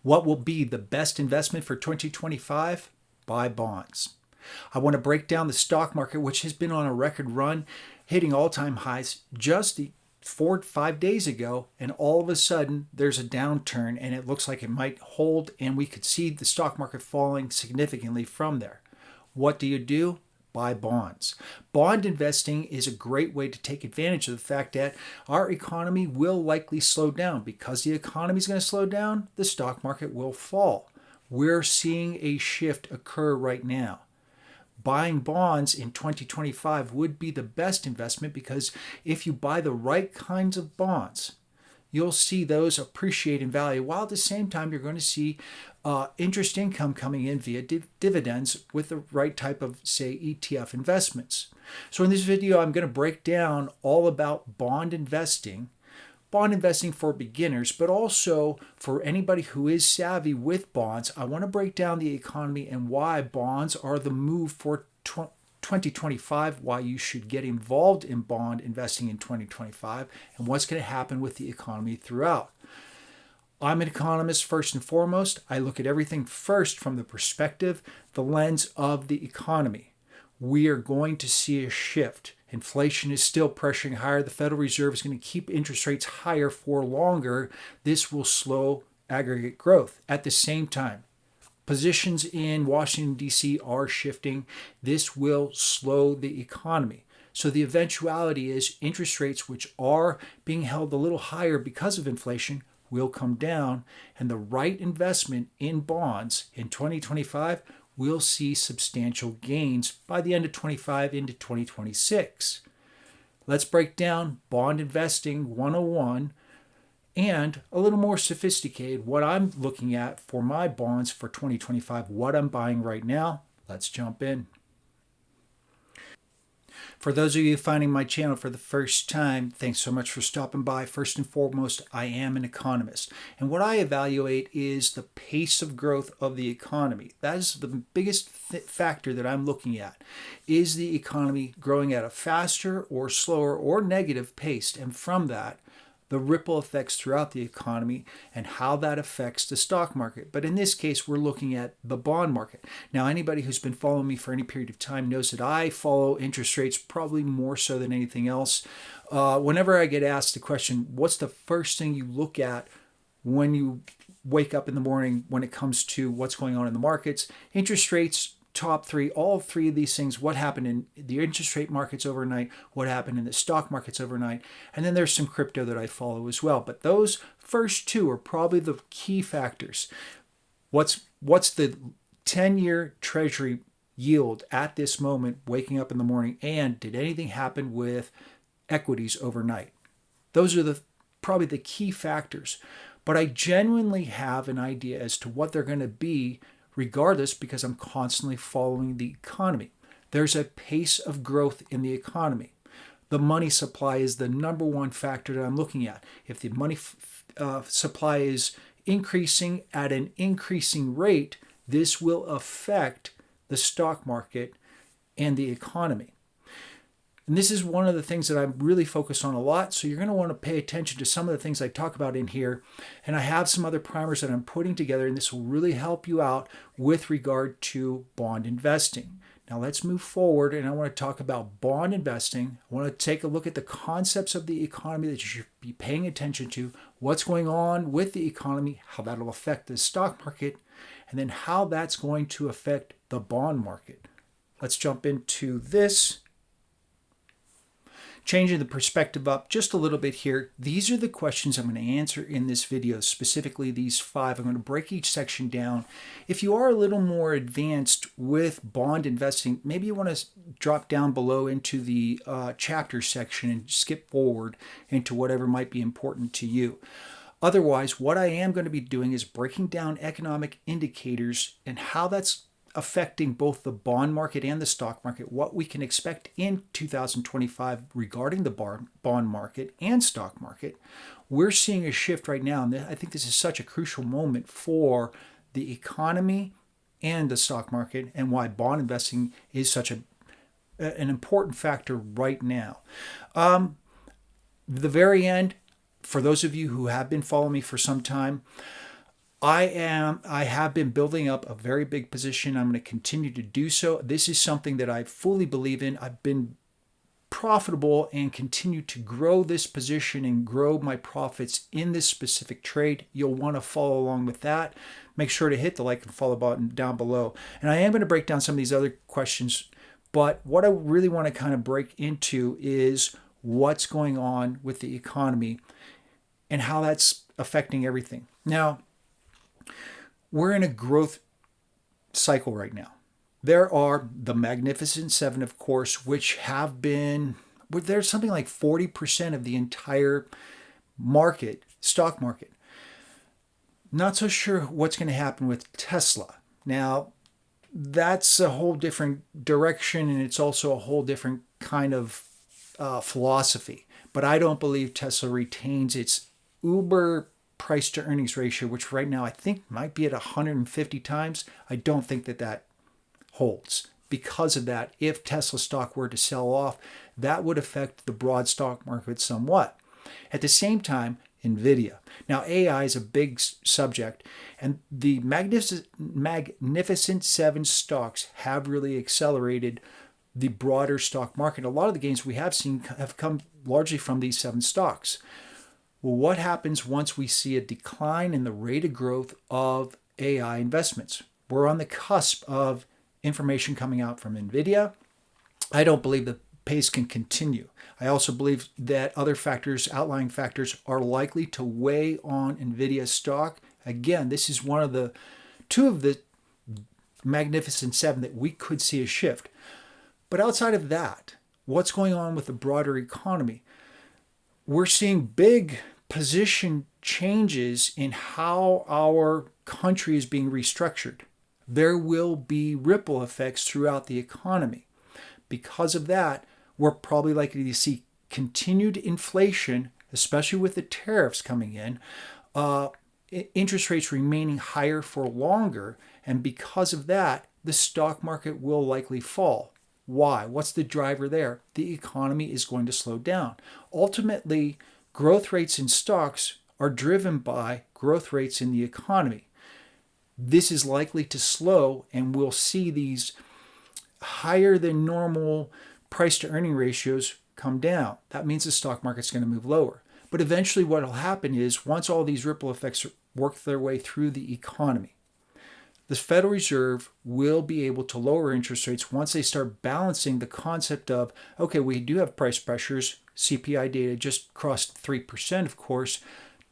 What will be the best investment for 2025? Buy bonds. I want to break down the stock market, which has been on a record run, hitting all-time highs just 4 to 5 days ago, and all of a sudden there's a downturn and it looks like it might hold, and we could see the stock market falling significantly from there. What do? Buy bonds. Bond investing is a great way to take advantage of the fact that our economy will likely slow down. Because the economy is going to slow down, the stock market will fall. We're seeing a shift occur right now. Buying bonds in 2025 would be the best investment, because if you buy the right kinds of bonds, you'll see those appreciate in value, while at the same time you're going to see interest income coming in via dividends with the right type of, say, ETF investments. So in this video, I'm going to break down all about bond investing for beginners, but also for anybody who is savvy with bonds. I want to break down the economy and why bonds are the move for 2025, why you should get involved in bond investing in 2025, and what's going to happen with the economy throughout. I'm an economist first and foremost. I look at everything first from the perspective, the lens of the economy. We are going to see a shift. Inflation is still pressuring higher. The Federal Reserve is going to keep interest rates higher for longer. This will slow aggregate growth. At the same time, positions in Washington, D.C. are shifting. This will slow the economy. So the eventuality is interest rates, which are being held a little higher because of inflation, will come down, and the right investment in bonds in 2025 will see substantial gains by the end of 25 into 2026. Let's break down bond investing 101 and a little more sophisticated, what I'm looking at for my bonds for 2025, what I'm buying right now. Let's jump in. For those of you finding my channel for the first time, thanks so much for stopping by. First and foremost, I am an economist, and what I evaluate is the pace of growth of the economy. That is the biggest factor that I'm looking at. Is the economy growing at a faster or slower or negative pace? And from that, the ripple effects throughout the economy and how that affects the stock market. But in this case, we're looking at the bond market. Now, anybody who's been following me for any period of time knows that I follow interest rates probably more so than anything else. Whenever I get asked the question, what's the first thing you look at when you wake up in the morning when it comes to what's going on in the markets? Interest rates, top three, all three of these things, what happened in the interest rate markets overnight, what happened in the stock markets overnight, and then there's some crypto that I follow as well. But those first two are probably the key factors. What's the 10-year Treasury yield at this moment, waking up in the morning, and did anything happen with equities overnight? Those are probably the key factors. But I genuinely have an idea as to what they're going to be regardless, because I'm constantly following the economy. There's a pace of growth in the economy. The money supply is the number one factor that I'm looking at. If the money supply is increasing at an increasing rate, this will affect the stock market and the economy. And this is one of the things that I'm really focused on a lot. So you're going to want to pay attention to some of the things I talk about in here. And I have some other primers that I'm putting together, and this will really help you out with regard to bond investing. Now let's move forward, and I want to talk about bond investing. I want to take a look at the concepts of the economy that you should be paying attention to, what's going on with the economy, how that'll affect the stock market, and then how that's going to affect the bond market. Let's jump into this. Changing the perspective up just a little bit here, these are the questions I'm going to answer in this video, specifically these 5. I'm going to break each section down. If you are a little more advanced with bond investing, maybe you want to drop down below into the chapter section and skip forward into whatever might be important to you. Otherwise, what I am going to be doing is breaking down economic indicators and how that's affecting both the bond market and the stock market, what we can expect in 2025 regarding the bond market and stock market. We're seeing a shift right now, and I think this is such a crucial moment for the economy and the stock market, and why bond investing is such an important factor right now. The very end, for those of you who have been following me for some time, I have been building up a very big position. I'm going to continue to do so. This is something that I fully believe in. I've been profitable and continue to grow this position and grow my profits in this specific trade. You'll want to follow along with that. Make sure to hit the like and follow button down below. And I am going to break down some of these other questions, but what I really want to kind of break into is what's going on with the economy and how that's affecting everything. Now, we're in a growth cycle right now. There are the Magnificent Seven, of course, which have been, there's something like 40% of the entire market, stock market. Not so sure what's going to happen with Tesla. Now, that's a whole different direction, and it's also a whole different kind of philosophy. But I don't believe Tesla retains its uber price to earnings ratio, which right now I think might be at 150 times. I don't think that holds. Because of that, if Tesla stock were to sell off, that would affect the broad stock market somewhat. At the same time, NVDA. Now, AI is a big subject, and the Magnificent Seven stocks have really accelerated the broader stock market. A lot of the gains we have seen have come largely from these seven stocks. Well, what happens once we see a decline in the rate of growth of AI investments? We're on the cusp of information coming out from NVIDIA. I don't believe the pace can continue. I also believe that other factors, outlying factors, are likely to weigh on NVIDIA stock. Again, this is one of the two of the Magnificent Seven that we could see a shift. But outside of that, what's going on with the broader economy? We're seeing big position changes in how our country is being restructured. There will be ripple effects throughout the economy. Because of that, we're probably likely to see continued inflation, especially with the tariffs coming in, interest rates remaining higher for longer, and because of that, the stock market will likely fall. Why? What's the driver there? The economy is going to slow down. Ultimately, growth rates in stocks are driven by growth rates in the economy. This is likely to slow, and we'll see these higher than normal price to earning ratios come down. That means the stock market's going to move lower. But eventually what will happen is once all these ripple effects work their way through the economy, the Federal Reserve will be able to lower interest rates once they start balancing the concept of, okay, we do have price pressures. CPI data just crossed 3%, of course.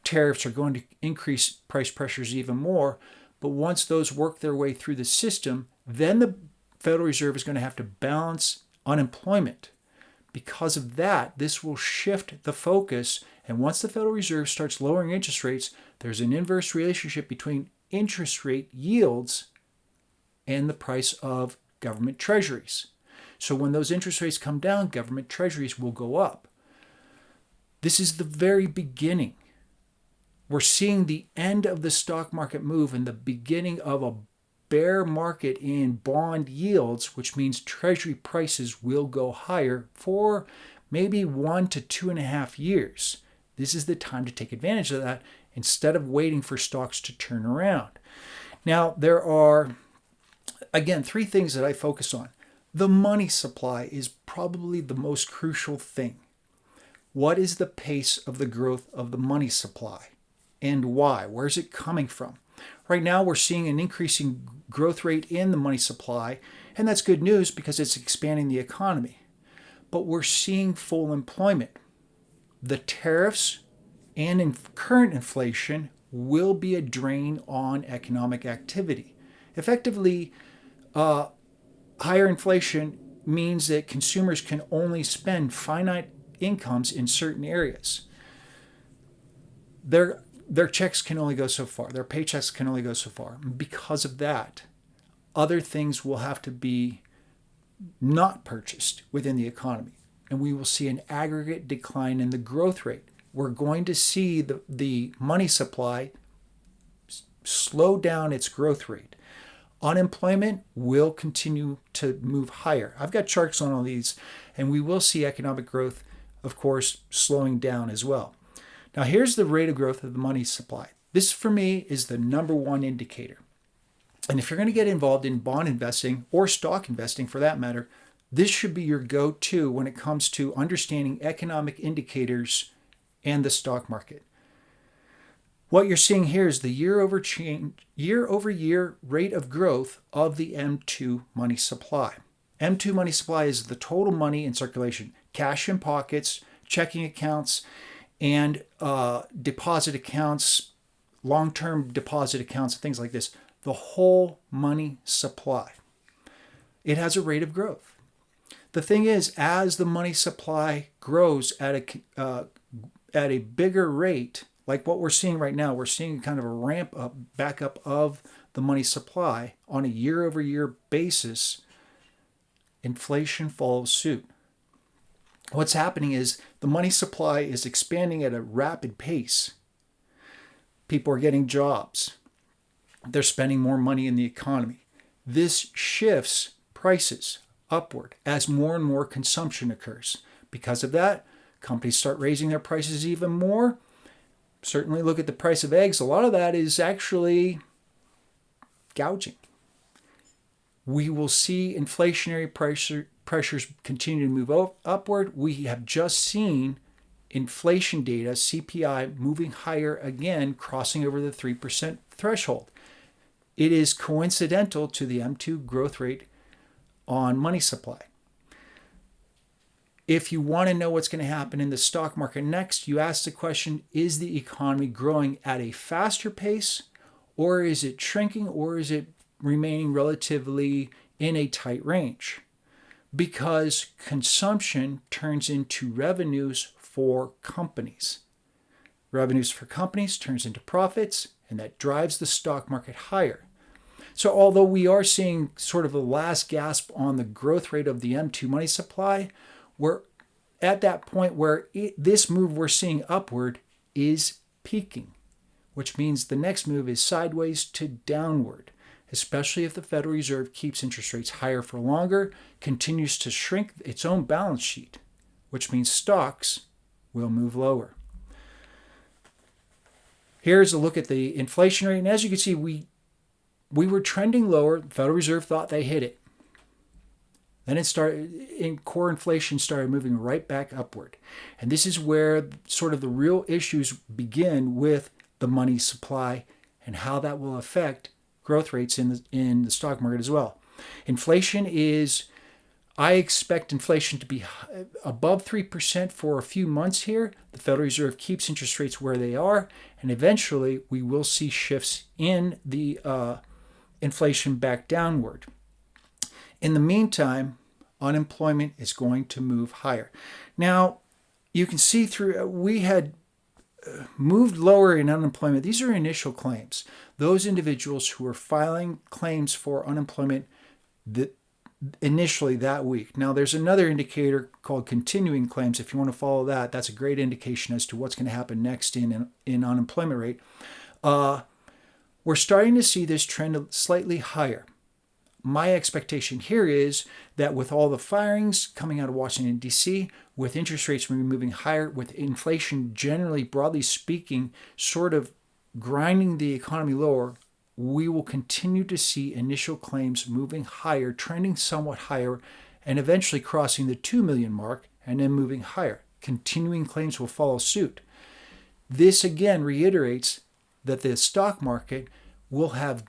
Tariffs are going to increase price pressures even more. But once those work their way through the system, then the Federal Reserve is going to have to balance unemployment. Because of that, this will shift the focus. And once the Federal Reserve starts lowering interest rates, there's an inverse relationship between interest rate yields and the price of government treasuries. So when those interest rates come down, government treasuries will go up. This is the very beginning. We're seeing the end of the stock market move and the beginning of a bear market in bond yields, which means treasury prices will go higher for maybe 1 to 2.5 years. This is the time to take advantage of that instead of waiting for stocks to turn around. Now, there are, again, three things that I focus on. The money supply is probably the most crucial thing. What is the pace of the growth of the money supply? And why? Where's it coming from? Right now, we're seeing an increasing growth rate in the money supply, and that's good news because it's expanding the economy. But we're seeing full employment. The tariffs and current inflation will be a drain on economic activity. Effectively, higher inflation means that consumers can only spend finite incomes in certain areas. Their checks can only go so far. Their paychecks can only go so far. Because of that, other things will have to be not purchased within the economy. And we will see an aggregate decline in the growth rate. We're going to see the money supply slow down its growth rate. Unemployment will continue to move higher. I've got charts on all these, and we will see economic growth, of course, slowing down as well. Now, here's the rate of growth of the money supply. This, for me, is the number one indicator. And if you're going to get involved in bond investing or stock investing for that matter, this should be your go-to when it comes to understanding economic indicators and the stock market. What you're seeing here is the year-over-year rate of growth of the M2 money supply. M2 money supply is the total money in circulation, cash in pockets, checking accounts, and deposit accounts, long-term deposit accounts, things like this. The whole money supply. It has a rate of growth. The thing is, as the money supply grows at a bigger rate, like what we're seeing right now, we're seeing kind of a ramp up, back up of the money supply on a year-over-year basis. Inflation follows suit. What's happening is the money supply is expanding at a rapid pace. People are getting jobs. They're spending more money in the economy. This shifts prices upward as more and more consumption occurs. Because of that, companies start raising their prices even more. Certainly look at the price of eggs. A lot of that is actually gouging. We will see inflationary pressures continue to move upward. We have just seen inflation data, CPI, moving higher again, crossing over the 3% threshold. It is coincidental to the M2 growth rate on money supply. If you want to know what's going to happen in the stock market next, you ask the question, is the economy growing at a faster pace, or is it shrinking, or is it remaining relatively in a tight range? Because consumption turns into revenues for companies. Revenues for companies turns into profits, and that drives the stock market higher. So although we are seeing sort of the last gasp on the growth rate of the M2 money supply, we're at that point where this move we're seeing upward is peaking, which means the next move is sideways to downward, especially if the Federal Reserve keeps interest rates higher for longer, continues to shrink its own balance sheet, which means stocks will move lower. Here's a look at the inflation rate, and as you can see, we were trending lower. The Federal Reserve thought they hit it. Then core inflation started moving right back upward. And this is where sort of the real issues begin with the money supply and how that will affect growth rates in the stock market as well. I expect inflation to be above 3% for a few months here. The Federal Reserve keeps interest rates where they are, and eventually we will see shifts in the inflation back downward. In the meantime, unemployment is going to move higher. Now, you can see we had moved lower in unemployment. These are initial claims. Those individuals who are filing claims for unemployment initially that week. Now, there's another indicator called continuing claims. If you want to follow that, that's a great indication as to what's going to happen next in unemployment rate. We're starting to see this trend slightly higher. My expectation here is that with all the firings coming out of Washington, D.C., with interest rates moving higher, with inflation generally, broadly speaking, sort of grinding the economy lower, we will continue to see initial claims moving higher, trending somewhat higher, and eventually crossing the 2 million mark and then moving higher. Continuing claims will follow suit. This again reiterates that the stock market will have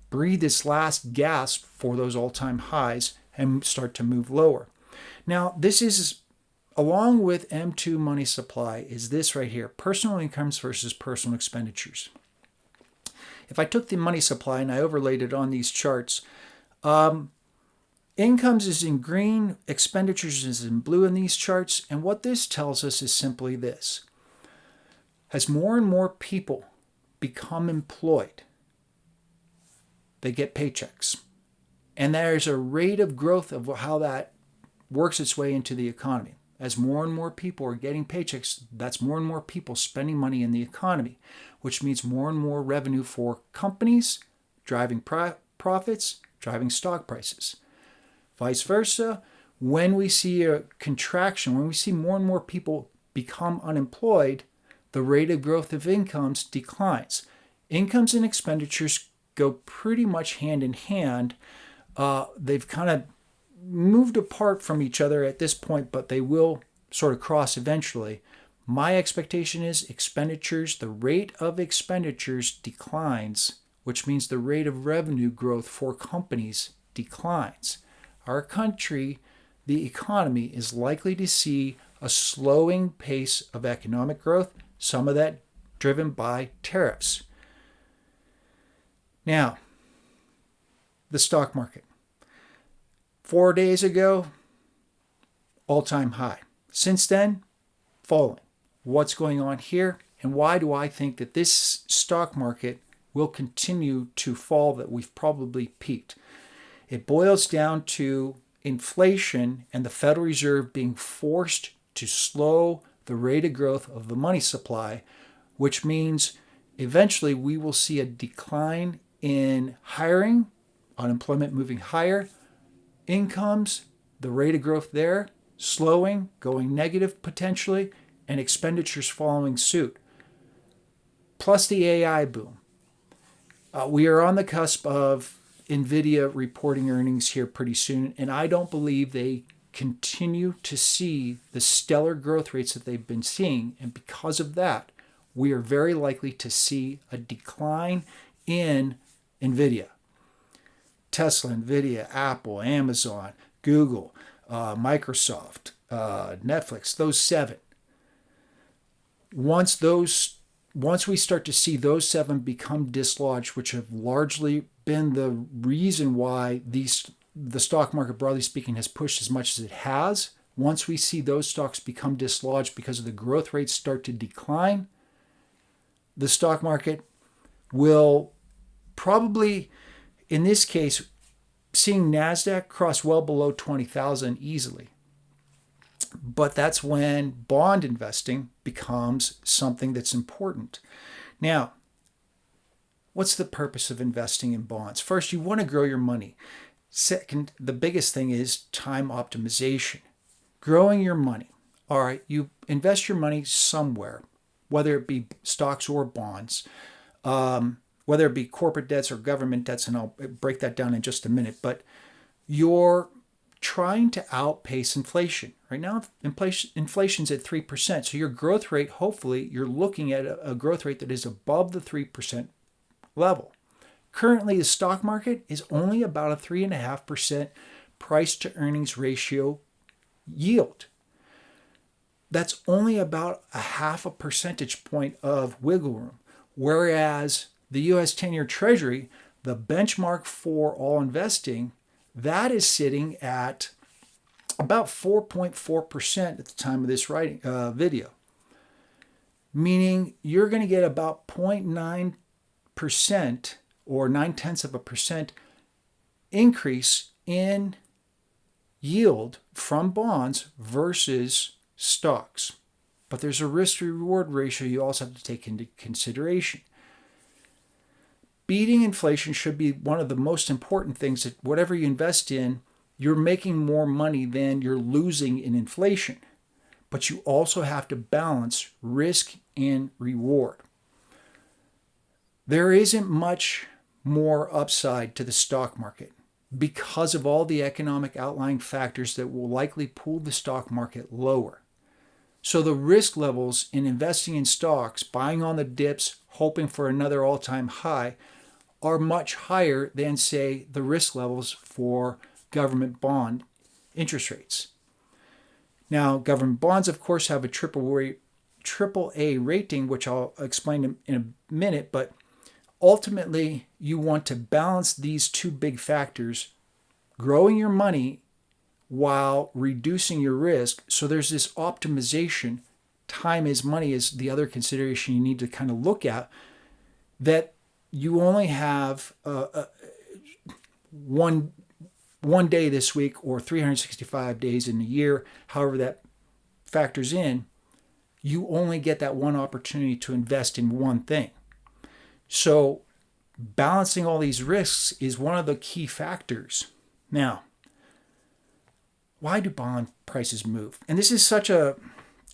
breathed its last gasp for those all-time highs and start to move lower. Now, this is, along with M2 money supply, is this right here, personal incomes versus personal expenditures. If I took the money supply and I overlaid it on these charts, incomes is in green, expenditures is in blue in these charts, and what this tells us is simply this. As more and more people become employed, they get paychecks. And there's a rate of growth of how that works its way into the economy. As more and more people are getting paychecks, that's more and more people spending money in the economy, which means more and more revenue for companies, driving profits, driving stock prices. Vice versa, when we see a contraction, when we see more and more people become unemployed, the rate of growth of incomes declines. Incomes and expenditures go pretty much hand in hand. They've kind of moved apart from each other at this point, but they will sort of cross eventually. My expectation is expenditures, the rate of expenditures declines, which means the rate of revenue growth for companies declines. Our country, the economy, is likely to see a slowing pace of economic growth, some of that driven by tariffs. Now, the stock market. 4 days ago, all-time high. Since then, falling. What's going on here? And why do I think that this stock market will continue to fall, that we've probably peaked? It boils down to inflation and the Federal Reserve being forced to slow the rate of growth of the money supply, which means eventually we will see a decline in hiring, unemployment moving higher, incomes, the rate of growth there slowing, going negative potentially, and expenditures following suit. Plus the AI boom. We are on the cusp of NVDA reporting earnings here pretty soon, and I don't believe they continue to see the stellar growth rates that they've been seeing, and because of that, we are very likely to see a decline in NVIDIA. Tesla, NVIDIA, Apple, Amazon, Google, Microsoft, Netflix, those 7. Once we start to see those 7 become dislodged, which have largely been the reason why the stock market, broadly speaking, has pushed as much as it has, once we see those stocks become dislodged because of the growth rates start to decline, the stock market will probably, in this case, seeing NASDAQ cross well below 20,000 easily. But that's when bond investing becomes something that's important. Now, what's the purpose of investing in bonds? First, you want to grow your money. Second, the biggest thing is time optimization. Growing your money. All right, you invest your money somewhere, whether it be stocks or bonds, whether it be corporate debts or government debts, and I'll break that down in just a minute. But you're trying to outpace inflation. Right now, inflation's at 3%. So your growth rate, hopefully, you're looking at a growth rate that is above the 3% level. Currently, the stock market is only about a 3.5% price to earnings ratio yield. That's only about a 0.5 percentage point of wiggle room. Whereas the U.S. 10-year Treasury, the benchmark for all investing, that is sitting at about 4.4% at the time of this video. Meaning you're going to get about 0.9% or 0.9% increase in yield from bonds versus stocks. But there's a risk-reward ratio you also have to take into consideration. Beating inflation should be one of the most important things, that whatever you invest in, you're making more money than you're losing in inflation. But you also have to balance risk and reward. There isn't much more upside to the stock market because of all the economic outlying factors that will likely pull the stock market lower. So the risk levels in investing in stocks, buying on the dips, hoping for another all-time high, are much higher than, say, the risk levels for government bond interest rates. Now, government bonds, of course, have a AAA rating, which I'll explain in a minute, but ultimately, you want to balance these two big factors, growing your money while reducing your risk. So there's this optimization. Time is money is the other consideration you need to kind of look at, that you only have one day this week or 365 days in a year, however that factors in. You only get that one opportunity to invest in one thing. So balancing all these risks is one of the key factors. Now, why do bond prices move? And this is such a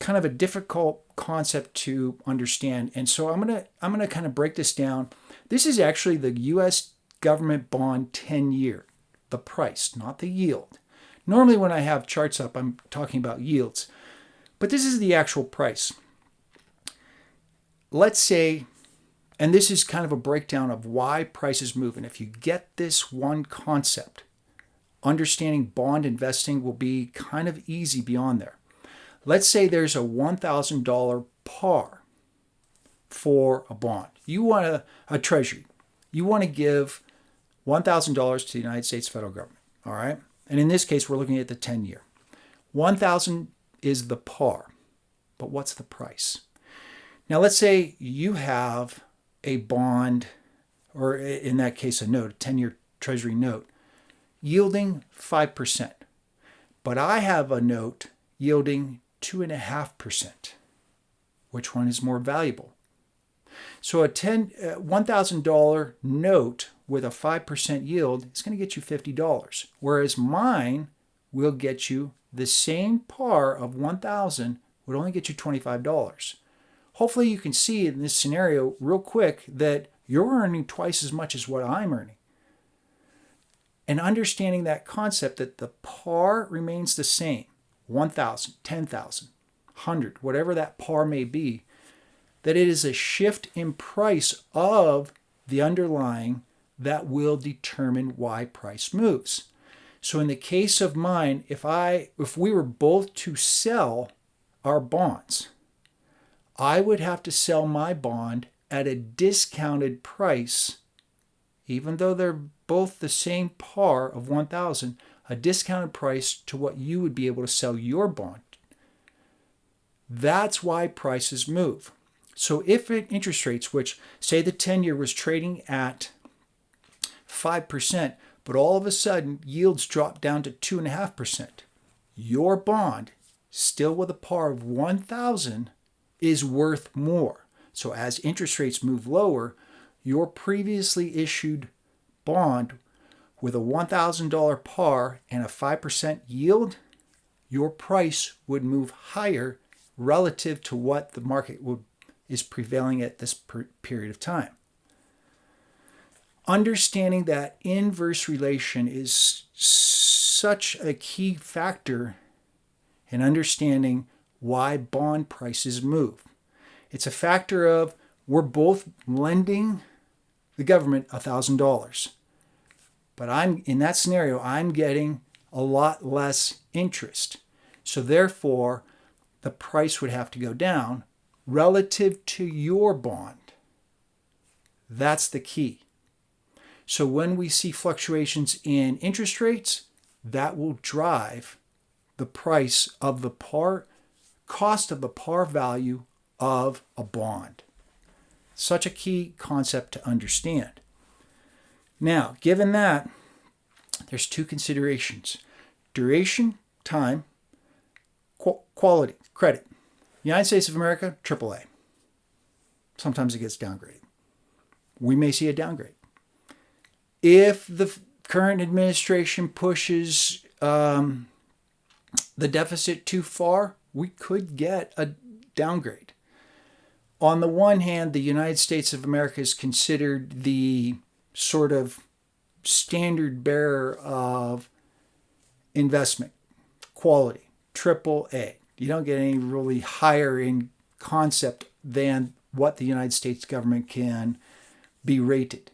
kind of a difficult concept to understand. And so I'm gonna kind of break this down This is actually the U.S. government bond 10-year, the price, not the yield. Normally when I have charts up, I'm talking about yields, but this is the actual price. Let's say, and this is kind of a breakdown of why prices move. And if you get this one concept, understanding bond investing will be kind of easy beyond there. Let's say there's a $1,000 par for a bond. You want a Treasury. You want to give $1,000 to the United States federal government. All right. And in this case, we're looking at the 10-year. 1,000 is the par, but what's the price? Now, let's say you have a bond, or in that case, a note, a 10-year Treasury note, yielding 5%. But I have a note yielding 2.5%. Which one is more valuable? So a $1,000 note with a 5% yield is going to get you $50, whereas mine will get you the same par of 1,000 would only get you $25. Hopefully you can see in this scenario real quick that you're earning twice as much as what I'm earning. And understanding that concept that the par remains the same, 1,000, 10,000, 100, whatever that par may be, that it is a shift in price of the underlying that will determine why price moves. So in the case of mine, if we were both to sell our bonds, I would have to sell my bond at a discounted price, even though they're both the same par of 1,000, a discounted price to what you would be able to sell your bond. That's why prices move. So if interest rates, which say the 10-year was trading at 5%, but all of a sudden yields drop down to 2.5%, your bond, still with a par of 1,000, is worth more. So as interest rates move lower, your previously issued bond with a $1,000 par and a 5% yield, your price would move higher relative to what the market is prevailing at this period of time. Understanding that inverse relation is such a key factor in understanding why bond prices move. It's a factor of we're both lending the government $1,000. But in that scenario, I'm getting a lot less interest. So therefore, the price would have to go down relative to your bond. That's the key. So when we see fluctuations in interest rates, that will drive the price of the cost of the par value of a bond. Such a key concept to understand. Now, given that, there's two considerations. Duration, time, quality, credit. United States of America, AAA. Sometimes it gets downgraded. We may see a downgrade. If the current administration pushes the deficit too far, we could get a downgrade. On the one hand, the United States of America is considered the sort of standard bearer of investment quality, AAA. You don't get any really higher in concept than what the United States government can be rated.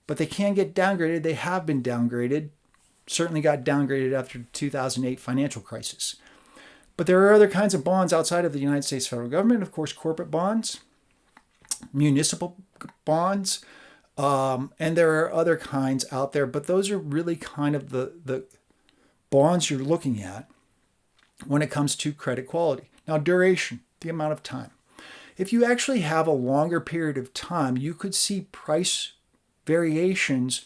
But they can get downgraded. They have been downgraded. Certainly got downgraded after the 2008 financial crisis. But there are other kinds of bonds outside of the United States federal government. Of course, corporate bonds, municipal bonds, and there are other kinds out there. But those are really kind of the bonds you're looking at when it comes to credit quality. Now, duration, the amount of time. If you actually have a longer period of time, you could see price variations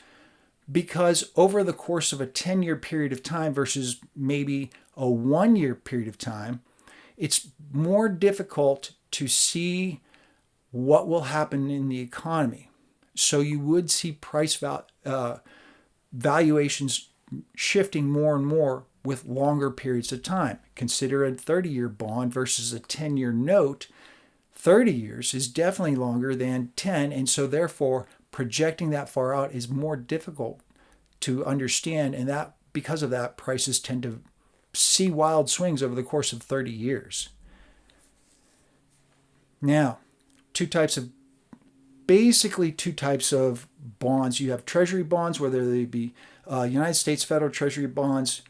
because over the course of a 10-year period of time versus maybe a 1-year period of time, it's more difficult to see what will happen in the economy. So you would see price valuations shifting more and more with longer periods of time. Consider a 30-year bond versus a 10-year note. 30 years is definitely longer than 10, and so therefore projecting that far out is more difficult to understand, and that because of that, prices tend to see wild swings over the course of 30 years. Now, basically two types of bonds. You have Treasury bonds, whether they be United States federal Treasury bonds,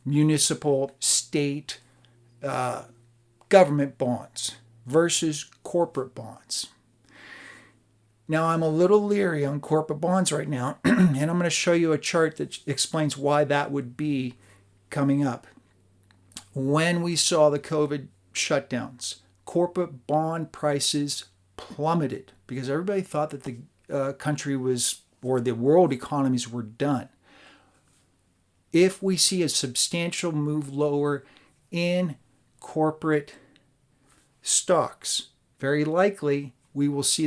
municipal, state, government bonds versus corporate bonds. Now, I'm a little leery on corporate bonds right now, and I'm going to show you a chart that explains why that would be coming up. When we saw the COVID shutdowns, corporate bond prices plummeted because everybody thought that the country was, or the world economies were done. If we see a substantial move lower in corporate stocks, very likely we will see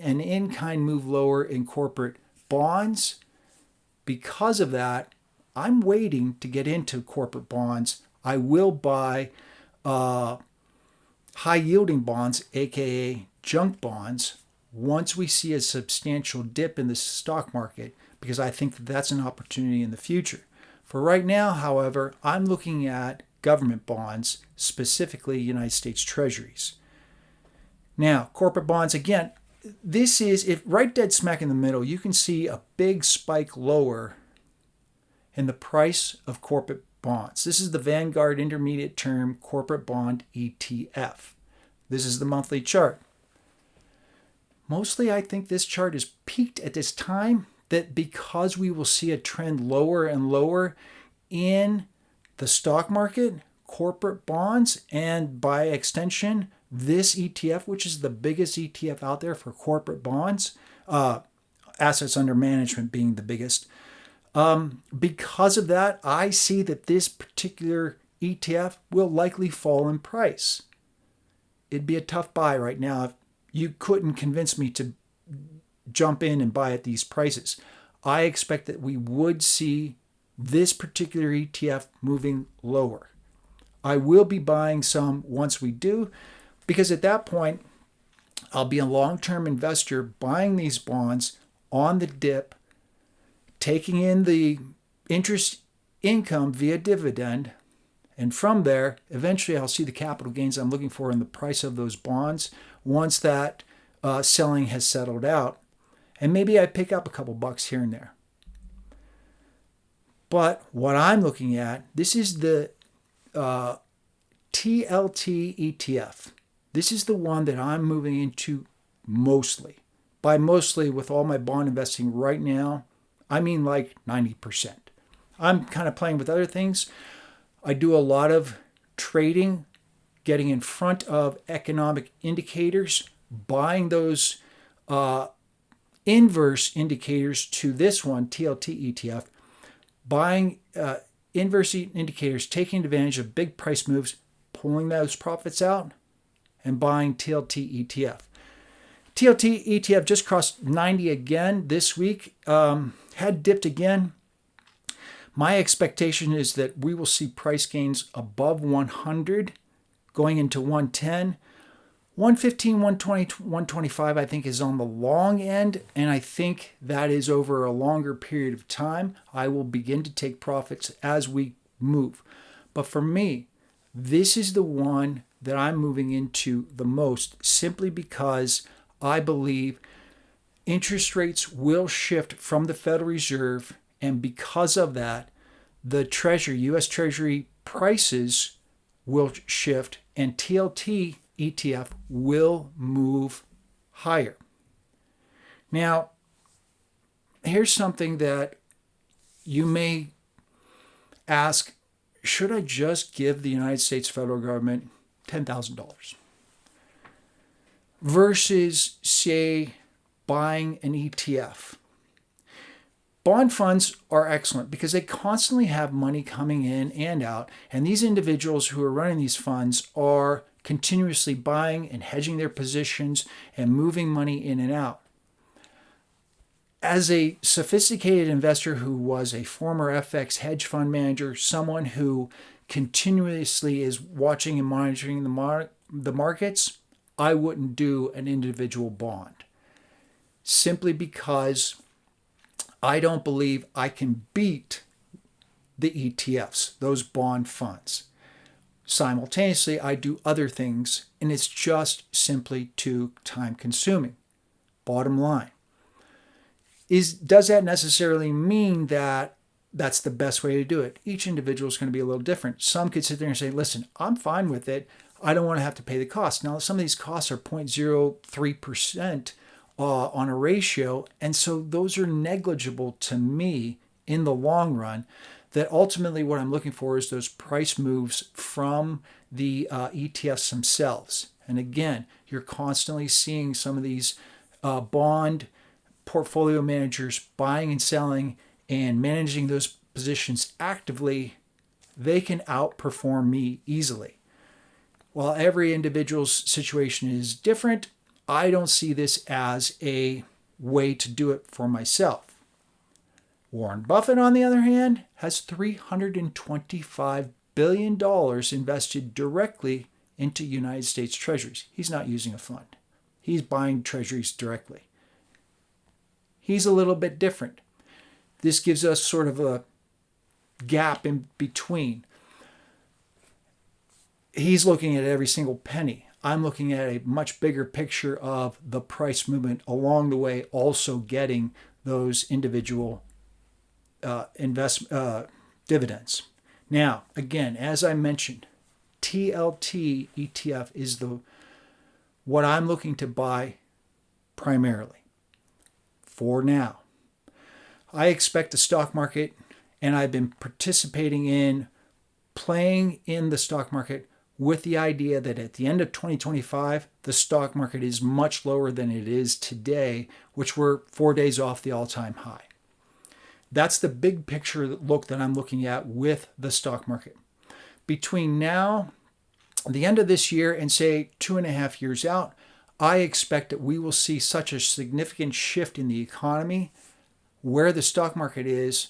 an in-kind move lower in corporate bonds. Because of that, I'm waiting to get into corporate bonds. I will buy high-yielding bonds, aka junk bonds, once we see a substantial dip in the stock market, because I think that that's an opportunity in the future. For right now, however, I'm looking at government bonds, specifically United States Treasuries. Now, corporate bonds, again, this is, if right dead smack in the middle, you can see a big spike lower in the price of corporate bonds. This is the Vanguard Intermediate Term Corporate Bond ETF. This is the monthly chart. Mostly, I think this chart is peaked at this time, that because we will see a trend lower and lower in the stock market, corporate bonds, and by extension, this ETF, which is the biggest ETF out there for corporate bonds, assets under management being the biggest. Because of that, I see that this particular ETF will likely fall in price. It'd be a tough buy right now if you couldn't convince me to jump in and buy at these prices. I expect that we would see this particular ETF moving lower. I will be buying some once we do, because at that point, I'll be a long-term investor buying these bonds on the dip, taking in the interest income via dividend, and from there, eventually I'll see the capital gains I'm looking for in the price of those bonds once that selling has settled out. And maybe I pick up a couple bucks here and there. But what I'm looking at, this is the TLT ETF. This is the one that I'm moving into mostly. By mostly, with all my bond investing right now, I mean like 90%. I'm kind of playing with other things. I do a lot of trading, getting in front of economic indicators, buying those inverse indicators to this one, TLT ETF, buying inverse indicators, taking advantage of big price moves, pulling those profits out, and buying TLT ETF. TLT ETF just crossed 90 again this week, had dipped again. My expectation is that we will see price gains above 100 going into 110. 115, 120, 125 I think is on the long end, and I think that is over a longer period of time. I will begin to take profits as we move. But for me, this is the one that I'm moving into the most, simply because I believe interest rates will shift from the Federal Reserve, and because of that, the Treasury, U.S. Treasury prices will shift, and TLT ETF will move higher. Now, here's something that you may ask, should I just give the United States federal government $10,000 versus, say, buying an ETF? Bond funds are excellent because they constantly have money coming in and out, and these individuals who are running these funds are continuously buying and hedging their positions and moving money in and out. As a sophisticated investor who was a former FX hedge fund manager, someone who continuously is watching and monitoring the the markets, I wouldn't do an individual bond simply because I don't believe I can beat the ETFs, those bond funds. Simultaneously, I do other things, and it's just simply too time consuming. Bottom line. Does that necessarily mean that that's the best way to do it? Each individual is going to be a little different. Some could sit there and say, listen, I'm fine with it. I don't want to have to pay the cost. Now, some of these costs are 0.03% on a ratio, and so those are negligible to me in the long run. That ultimately what I'm looking for is those price moves from the ETFs themselves. And again, you're constantly seeing some of these bond portfolio managers buying and selling and managing those positions actively. They can outperform me easily. While every individual's situation is different, I don't see this as a way to do it for myself. Warren Buffett, on the other hand, has $325 billion invested directly into United States Treasuries. He's not using a fund. He's buying Treasuries directly. He's a little bit different. This gives us sort of a gap in between. He's looking at every single penny. I'm looking at a much bigger picture of the price movement along the way, also getting those individual dividends. Now, again, as I mentioned, TLT ETF is what I'm looking to buy primarily for now. I expect the stock market, and I've been participating in playing in the stock market with the idea that at the end of 2025, the stock market is much lower than it is today, which we're 4 days off the all-time high. That's the big picture look that I'm looking at with the stock market. Between now, the end of this year, and say 2.5 years out, I expect that we will see such a significant shift in the economy, where the stock market is,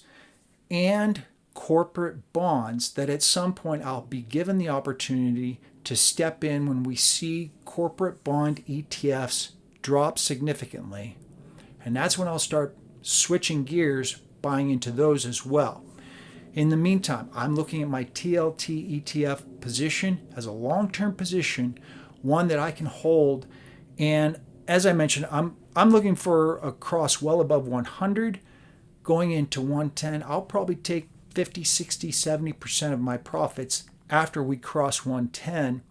and corporate bonds, that at some point I'll be given the opportunity to step in when we see corporate bond ETFs drop significantly. And that's when I'll start switching gears, buying into those as well. In the meantime, I'm looking at my TLT ETF position as a long-term position, one that I can hold. And as I mentioned, I'm looking for a cross well above 100, going into 110. I'll probably take 50, 60, 70% of my profits after we cross 110,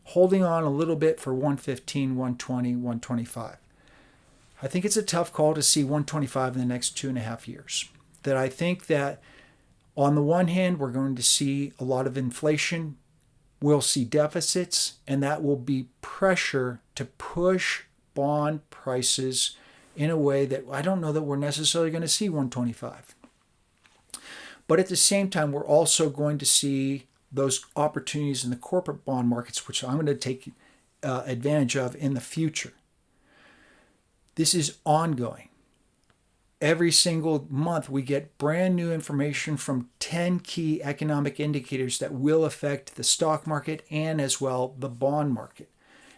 holding on a little bit for 115, 120, 125. I think it's a tough call to see 125 in the next 2.5 years. That I think that on the one hand, we're going to see a lot of inflation. We'll see deficits, and that will be pressure to push bond prices in a way that I don't know that we're necessarily going to see 125. But at the same time, we're also going to see those opportunities in the corporate bond markets, which I'm going to take advantage of in the future. This is ongoing. Every single month, we get brand new information from 10 key economic indicators that will affect the stock market and as well the bond market.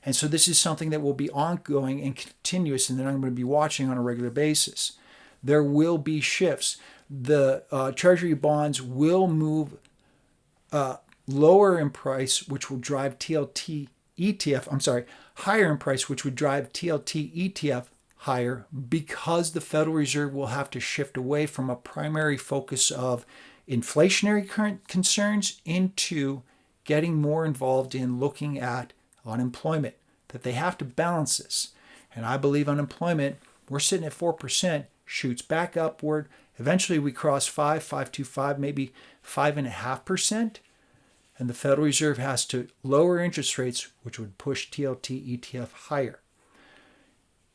And so this is something that will be ongoing and continuous, and that I'm going to be watching on a regular basis. There will be shifts. The Treasury bonds will move lower in price, which will drive TLT ETF, higher in price, which would drive TLT ETF higher, because the Federal Reserve will have to shift away from a primary focus of inflationary current concerns into getting more involved in looking at unemployment, that they have to balance this. And I believe unemployment, we're sitting at 4%, shoots back upward. Eventually we cross 5.25, maybe 5.5%. And the Federal Reserve has to lower interest rates, which would push TLT ETF higher.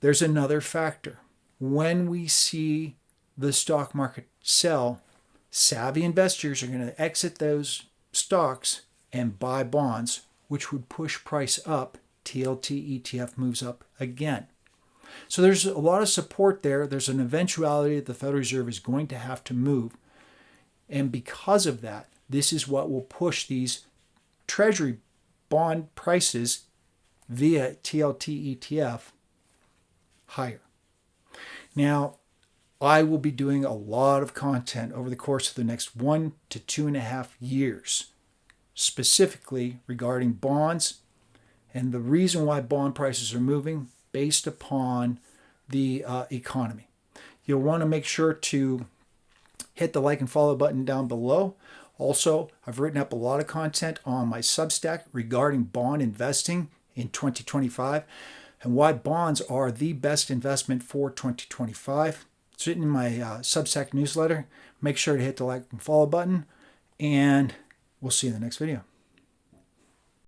There's another factor. When we see the stock market sell, savvy investors are going to exit those stocks and buy bonds, which would push price up. TLT ETF moves up again. So there's a lot of support there. There's an eventuality that the Federal Reserve is going to have to move. And because of that, this is what will push these Treasury bond prices via TLT ETF higher. Now, I will be doing a lot of content over the course of the next 1 to 2.5 years, specifically regarding bonds and the reason why bond prices are moving based upon the economy. You'll want to make sure to hit the like and follow button down below. Also, I've written up a lot of content on my Substack regarding bond investing in 2025 and why bonds are the best investment for 2025. It's written in my Substack newsletter. Make sure to hit the like and follow button, and we'll see you in the next video.